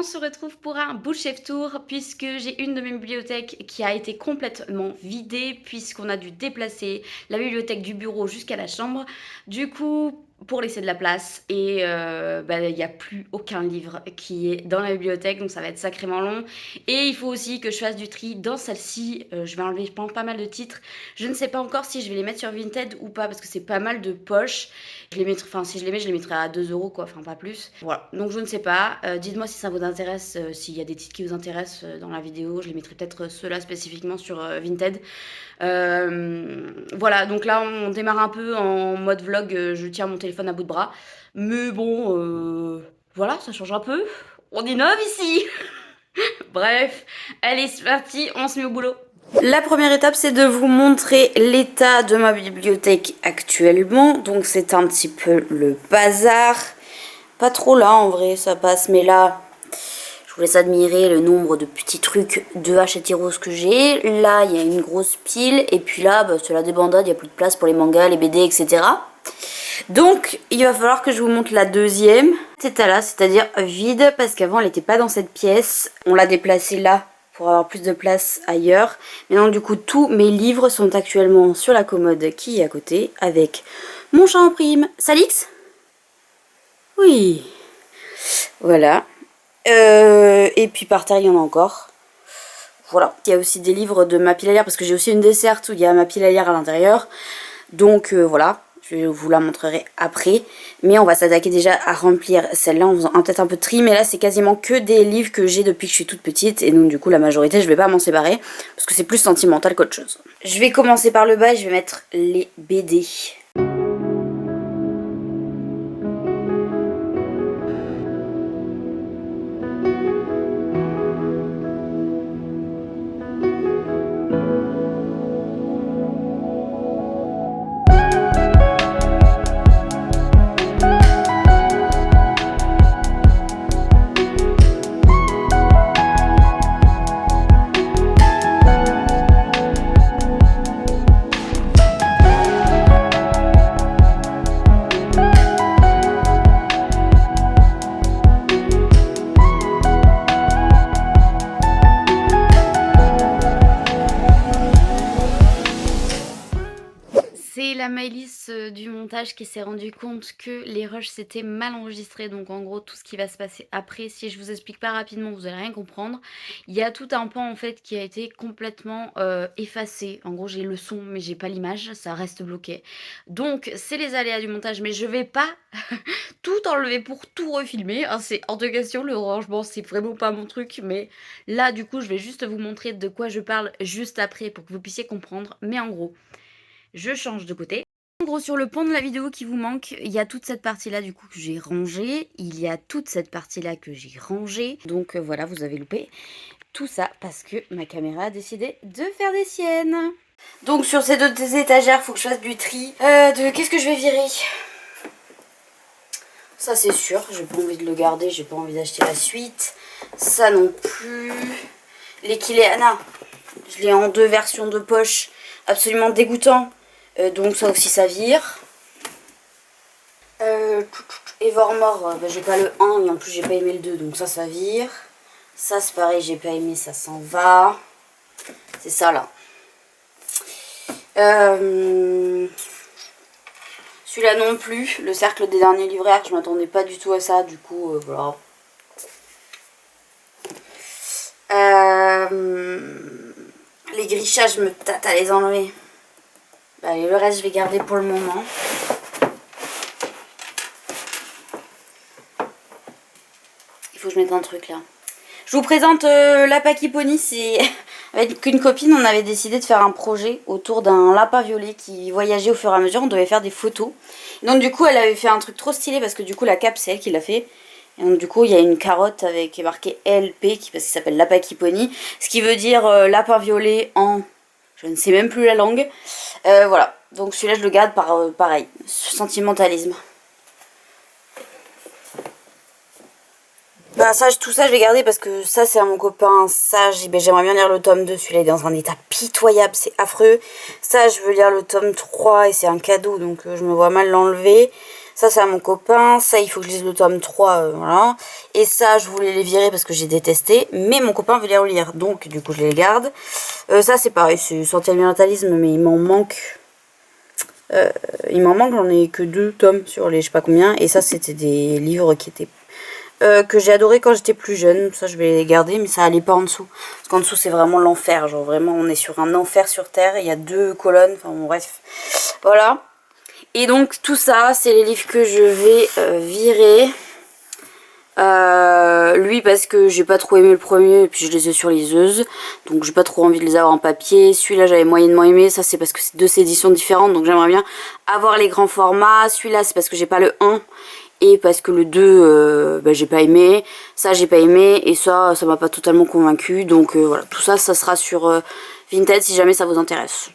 se retrouve pour un bookshelf tour puisque j'ai une de mes bibliothèques qui a été complètement vidée puisqu'on a dû déplacer la bibliothèque du bureau jusqu'à la chambre. Du coup, pour laisser de la place et il n'y a plus aucun livre qui est dans la bibliothèque, donc ça va être sacrément long. Et il faut aussi que je fasse du tri dans celle-ci. Je vais enlever, je pense, pas mal de titres. Je ne sais pas encore si je vais les mettre sur Vinted ou pas parce que c'est pas mal de poches. Je les mettrai, enfin si je les mets, je les mettrai à 2 euros quoi, enfin pas plus. Voilà, donc je ne sais pas. Dites-moi si ça vous intéresse, s'il y a des titres qui vous intéressent dans la vidéo. Je les mettrai peut-être ceux-là spécifiquement sur Vinted. Voilà, donc là on démarre un peu en mode vlog, je tiens mon téléphone à bout de bras. Mais bon, voilà, ça change un peu. On innove ici. Bref, allez c'est parti, on se met au boulot. La première étape, c'est de vous montrer l'état de ma bibliothèque actuellement. Donc c'est un petit peu le bazar. Pas trop là en vrai, ça passe, mais là, je vous laisse admirer le nombre de petits trucs de Hachette Heroes que j'ai. Là, il y a une grosse pile, et puis là, c'est la débandade, il n'y a plus de place pour les mangas, les BD, etc. Donc, il va falloir que je vous montre la deuxième état-là, c'est-à-dire vide, parce qu'avant, elle n'était pas dans cette pièce. On l'a déplacée là pour avoir plus de place ailleurs. Mais donc, du coup, tous mes livres sont actuellement sur la commode qui est à côté, avec mon chat en prime. Salix ? Oui. Voilà. Et puis par terre, il y en a encore. Voilà. Il y a aussi des livres de ma pile à lire, parce que j'ai aussi une desserte où il y a ma pile à lire à l'intérieur. Donc voilà. Je vous la montrerai après. Mais on va s'attaquer déjà à remplir celle-là en faisant peut-être un peu de tri. Mais là, c'est quasiment que des livres que j'ai depuis que je suis toute petite. Et donc, du coup, la majorité, je vais pas m'en séparer. Parce que c'est plus sentimental qu'autre chose. Je vais commencer par le bas et je vais mettre les BD. C'est la Maëlys du montage qui s'est rendu compte que les rushs s'étaient mal enregistrés. Donc en gros tout ce qui va se passer après, si je vous explique pas rapidement, vous allez rien comprendre. Il y a tout un pan en fait qui a été complètement effacé. En gros j'ai le son mais j'ai pas l'image, ça reste bloqué. Donc c'est les aléas du montage, mais je vais pas tout enlever pour tout refilmer. Hein, c'est hors de question, le rangement c'est vraiment pas mon truc. Mais là du coup je vais juste vous montrer de quoi je parle juste après pour que vous puissiez comprendre. Mais en gros... je change de côté. En gros, sur le pan de la vidéo qui vous manque, il y a toute cette partie-là du coup que j'ai rangée. Il y a toute cette partie-là que j'ai rangée. Donc voilà, vous avez loupé tout ça parce que ma caméra a décidé de faire des siennes. Donc sur ces deux étagères, il faut que je fasse du tri. Qu'est-ce que je vais virer? Ça c'est sûr, j'ai pas envie de le garder, j'ai pas envie d'acheter la suite. Ça non plus. Les Kileana, je l'ai en deux versions de poche, absolument dégoûtant. Donc ça aussi ça vire. Evermore, j'ai pas le 1 et en plus j'ai pas aimé le 2, donc ça vire. Ça c'est pareil, j'ai pas aimé, ça s'en va. C'est ça là. Celui-là non plus, le cercle des derniers livraires, je m'attendais pas du tout à ça, du coup voilà. Les grichages, je me tâte à les enlever. Allez, le reste je vais garder pour le moment. Il faut que je mette un truc là. Je vous présente Lapaki Pony. C'est avec une copine, on avait décidé de faire un projet autour d'un lapin violet qui voyageait au fur et à mesure. On devait faire des photos. Donc du coup, elle avait fait un truc trop stylé parce que du coup, la cape, c'est elle qui l'a fait. Et donc du coup, il y a une carotte avec marqué LP parce qu'il s'appelle Lapaki Pony. Ce qui veut dire lapin violet en... je ne sais même plus la langue. Voilà. Donc celui-là, je le garde par pareil. Sentimentalisme. Bah ça, tout ça je vais garder parce que ça c'est à mon copain. Ça j'aimerais bien lire le tome 2. Celui-là est dans un état pitoyable, c'est affreux. Ça je veux lire le tome 3 et c'est un cadeau donc je me vois mal l'enlever. Ça, c'est à mon copain. Ça, il faut que je lise le tome 3, voilà. Et ça, je voulais les virer parce que j'ai détesté. Mais mon copain veut les relire, donc du coup, je les garde. Ça, c'est pareil, c'est sentimentalisme, mais il m'en manque. J'en ai que 2 tomes sur les je sais pas combien. Et ça, c'était des livres qui étaient que j'ai adoré quand j'étais plus jeune. Ça, je vais les garder, mais ça allait pas en dessous. Parce qu'en dessous, c'est vraiment l'enfer. Genre, vraiment, on est sur un enfer sur Terre. Il y a 2 colonnes. Enfin, bon, bref. Voilà. Et donc, tout ça, c'est les livres que je vais virer. Lui, parce que j'ai pas trop aimé le premier, et puis je les ai sur liseuse. Donc, j'ai pas trop envie de les avoir en papier. Celui-là, j'avais moyennement aimé. Ça, c'est parce que c'est 2 éditions différentes. Donc, j'aimerais bien avoir les grands formats. Celui-là, c'est parce que j'ai pas le 1. Et parce que le 2, j'ai pas aimé, ça j'ai pas aimé, et ça m'a pas totalement convaincu. Donc voilà, tout ça, ça sera sur Vinted si jamais ça vous intéresse.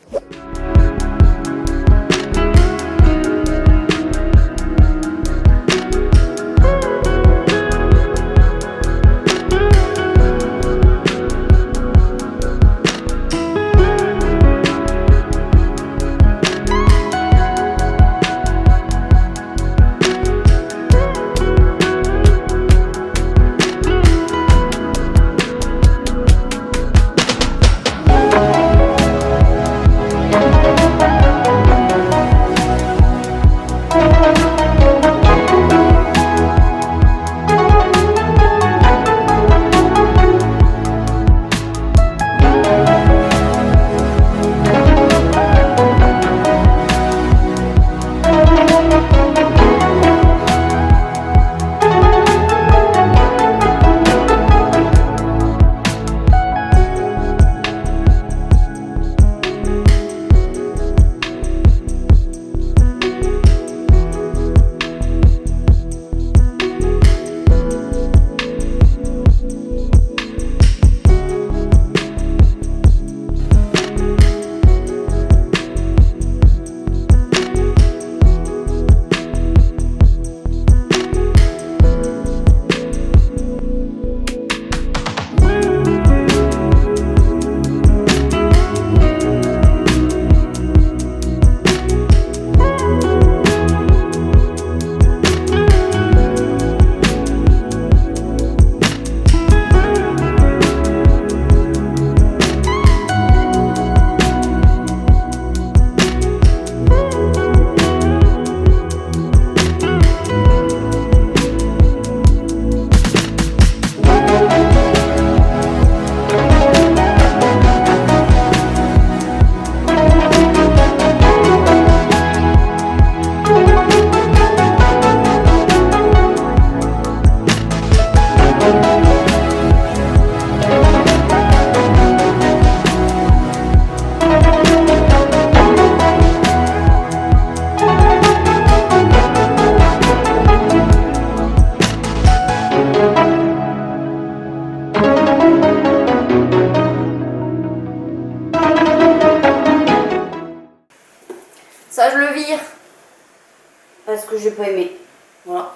Ça, je le vire. Parce que j'ai pas aimé. Voilà.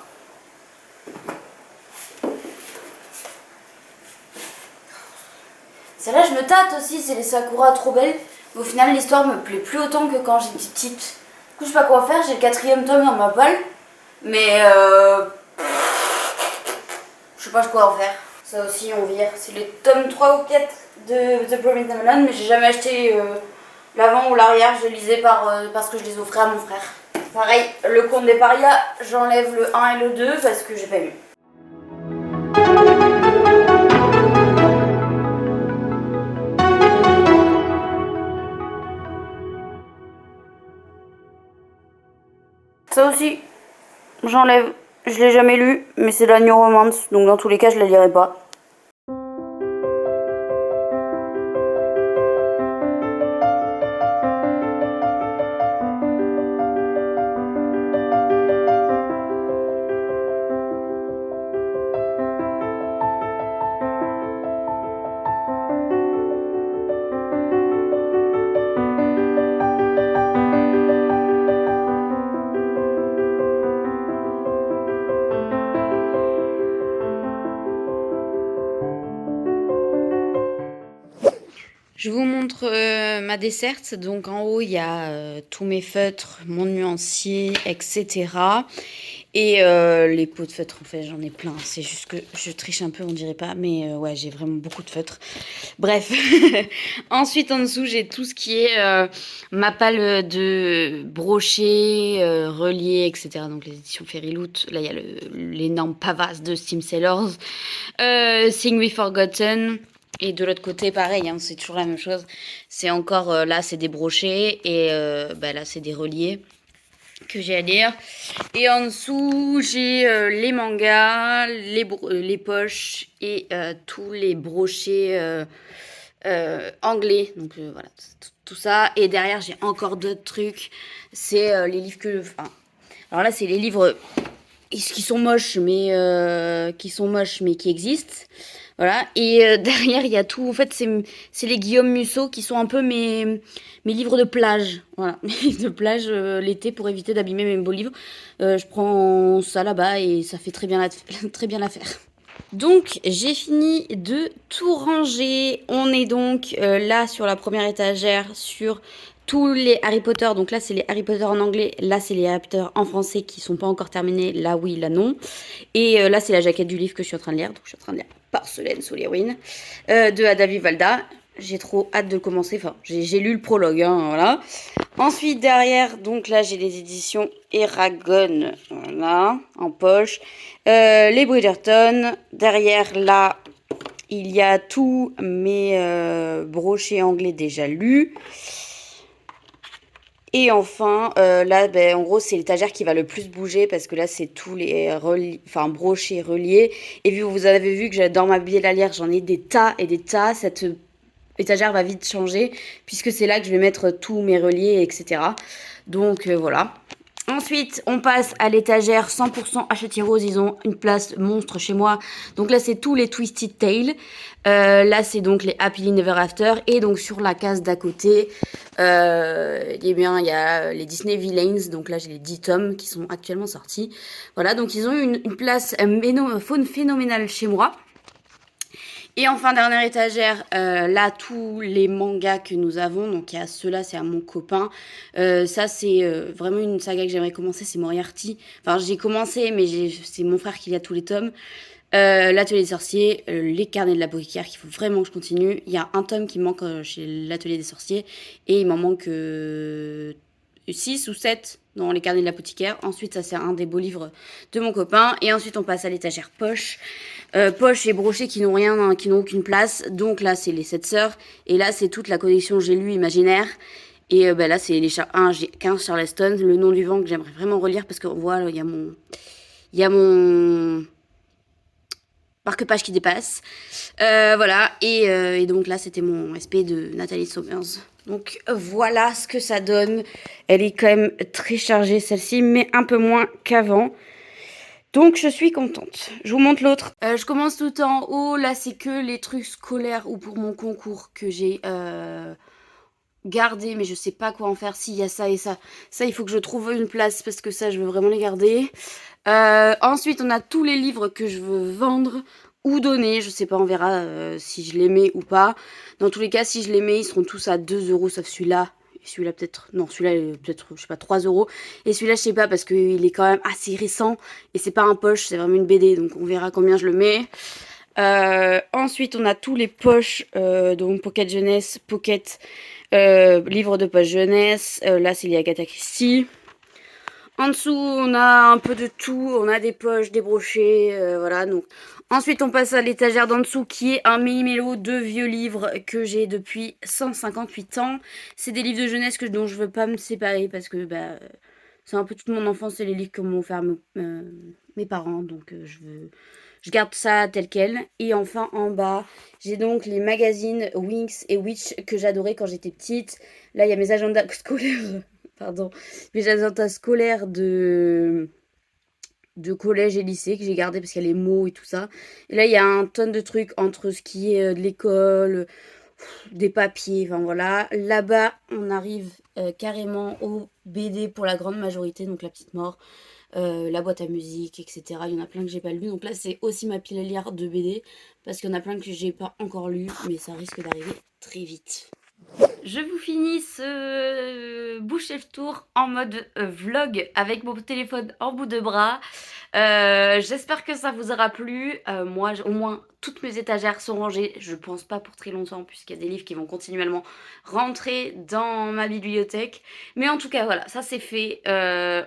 Celle-là, je me tâte aussi, c'est les Sakura trop belles. Mais au final, l'histoire me plaît plus autant que quand j'étais petite. Du coup, je sais pas quoi faire, j'ai le 4e tome dans ma palle. Mais je sais pas quoi en faire. Ça aussi, on vire. C'est les tomes 3 ou 4 de The Promised Neverland, mais j'ai jamais acheté l'avant ou l'arrière. Je les lisais parce que je les offrais à mon frère. Pareil, le Conte des Parias, j'enlève le 1 et le 2 parce que j'ai pas aimé. Ça aussi, j'enlève. Je l'ai jamais lu, mais c'est de la New Romance, donc dans tous les cas, je la lirai pas. Je vous montre ma desserte. Donc en haut, il y a tous mes feutres, mon nuancier, etc. Et les pots de feutres, en fait, j'en ai plein. C'est juste que je triche un peu, on dirait pas. Mais ouais, j'ai vraiment beaucoup de feutres. Bref. Ensuite, en dessous, j'ai tout ce qui est ma palle de brochet, relié, etc. Donc les éditions Fairyloot. Là, il y a l'énorme Pavas de Steam Sailors. Thing We Forgotten. Et de l'autre côté, pareil, hein, c'est toujours la même chose. C'est encore, là, c'est des brochets. Et là, c'est des reliés que j'ai à lire. Et en dessous, j'ai les mangas, les poches et tous les brochets anglais. Donc voilà, tout ça. Et derrière, j'ai encore d'autres trucs. C'est les livres que... Enfin, alors là, c'est les livres qui sont moches, mais qui existent. Voilà. Et derrière, il y a tout. En fait, c'est les Guillaume Musso qui sont un peu mes livres de plage. Voilà. Mes livres de plage l'été pour éviter d'abîmer mes beaux livres. Je prends ça là-bas et ça fait très bien très bien l'affaire. Donc, j'ai fini de tout ranger. On est donc là sur la première étagère sur tous les Harry Potter. Donc là, c'est les Harry Potter en anglais. Là, c'est les Harry Potter en français qui sont pas encore terminés. Là, oui, là, non. Et là, c'est la jaquette du livre que je suis en train de lire. Donc, je suis en train de lire Porcelaine sous les ruines de Ada Vivalda. J'ai trop hâte de le commencer. Enfin, j'ai lu le prologue, hein, voilà. Ensuite, derrière, donc là, j'ai les éditions Eragon, voilà, en poche. Les Bridgerton. Derrière, là, il y a tous mes brochets anglais déjà lus. Et enfin, là, ben, en gros, c'est l'étagère qui va le plus bouger parce que là, c'est tous les brochets reliés. Et vous avez vu que j'adore m'habiller la lire, j'en ai des tas et des tas. Cette étagère va vite changer puisque c'est là que je vais mettre tous mes reliés, etc. Donc voilà. Ensuite, on passe à l'étagère 100% Hachetier Rose. Ils ont une place monstre chez moi. Donc là, c'est tous les Twisted Tales. Là, c'est donc les Happily Never After. Et donc, sur la case d'à côté, eh bien, il y a les Disney Villains. Donc là, j'ai les 10 tomes qui sont actuellement sortis. Voilà, donc ils ont eu une place phénoménale chez moi. Et enfin, dernière étagère, là, tous les mangas que nous avons. Donc, il y a ceux-là, c'est à mon copain. Ça, c'est vraiment une saga que j'aimerais commencer, c'est Moriarty. Enfin, j'ai commencé, mais c'est mon frère qui lit tous les tomes. L'Atelier des Sorciers, les Carnets de l'Apothicaire, qu'il faut vraiment que je continue. Il y a un tome qui me manque chez l'Atelier des Sorciers. Et il m'en manque 6 ou 7 dans les Carnets de l'Apothicaire. Ensuite, ça, c'est un des beaux livres de mon copain. Et ensuite, on passe à l'étagère poche. Poche et brochets qui n'ont rien, hein, qui n'ont aucune place. Donc là, c'est les 7 sœurs. Et là, c'est toute la collection J'ai lu imaginaire. Et là, c'est les 15 Charleston, le nom du vent que j'aimerais vraiment relire parce qu'on voit, il y a mon marque-page qui dépasse. Voilà. Et donc là, c'était mon SP de Nathalie Sommers. Donc voilà ce que ça donne. Elle est quand même très chargée celle-ci, mais un peu moins qu'avant. Donc je suis contente. Je vous montre l'autre. Je commence tout en haut. Là, c'est que les trucs scolaires ou pour mon concours que j'ai gardé, mais je sais pas quoi en faire. Si, il y a ça et ça. Ça, il faut que je trouve une place parce que ça, je veux vraiment les garder. Ensuite, on a tous les livres que je veux vendre ou donner. Je sais pas, on verra si je les mets ou pas. Dans tous les cas, si je les mets, ils seront tous à 2 euros, sauf celui-là. Celui-là peut-être, non, celui-là peut-être, je sais pas, 3 euros. Et celui-là, je sais pas, parce qu'il est quand même assez récent. Et c'est pas un poche, c'est vraiment une BD, donc on verra combien je le mets. Ensuite, on a tous les poches, donc Pocket Jeunesse, Pocket livre de poche jeunesse. Là, c'est les Agatha Christie. En dessous, on a un peu de tout. On a des poches, des brochets, voilà. Donc, ensuite, on passe à l'étagère d'en dessous qui est un mini-mélo de vieux livres que j'ai depuis 158 ans. C'est des livres de jeunesse dont je veux pas me séparer parce que c'est un peu toute mon enfance, c'est les livres que m'ont offert mes parents. Donc, je garde ça tel quel. Et enfin, en bas, j'ai donc les magazines Winx et Witch que j'adorais quand j'étais petite. Là, il y a mes agendas scolaires. Pardon, mes agendas scolaires de collège et lycée que j'ai gardé parce qu'il y a les mots et tout ça. Et là, il y a un tonne de trucs entre ce qui est de l'école, des papiers, enfin voilà. Là-bas, on arrive carrément au BD pour la grande majorité, donc La Petite Mort. la boîte à musique, etc. Il y en a plein que j'ai pas lu. Donc là, c'est aussi ma pile à lire de BD, parce qu'il y en a plein que j'ai pas encore lu, mais ça risque d'arriver très vite. Je vous finis ce boucher le tour en mode vlog avec mon téléphone en bout de bras. J'espère que ça vous aura plu. Moi, au moins, toutes mes étagères sont rangées. Je pense pas pour très longtemps, puisqu'il y a des livres qui vont continuellement rentrer dans ma bibliothèque. Mais en tout cas, voilà, ça c'est fait.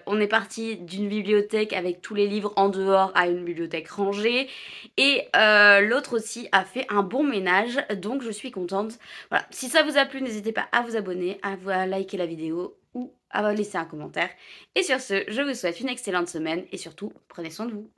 On est parti d'une bibliothèque avec tous les livres en dehors à une bibliothèque rangée. Et l'autre aussi a fait un bon ménage, donc je suis contente. Voilà, si ça vous a plu, n'hésitez pas à vous abonner, à liker la vidéo ou à laisser un commentaire. Et sur ce, je vous souhaite une excellente semaine et surtout, prenez soin de vous.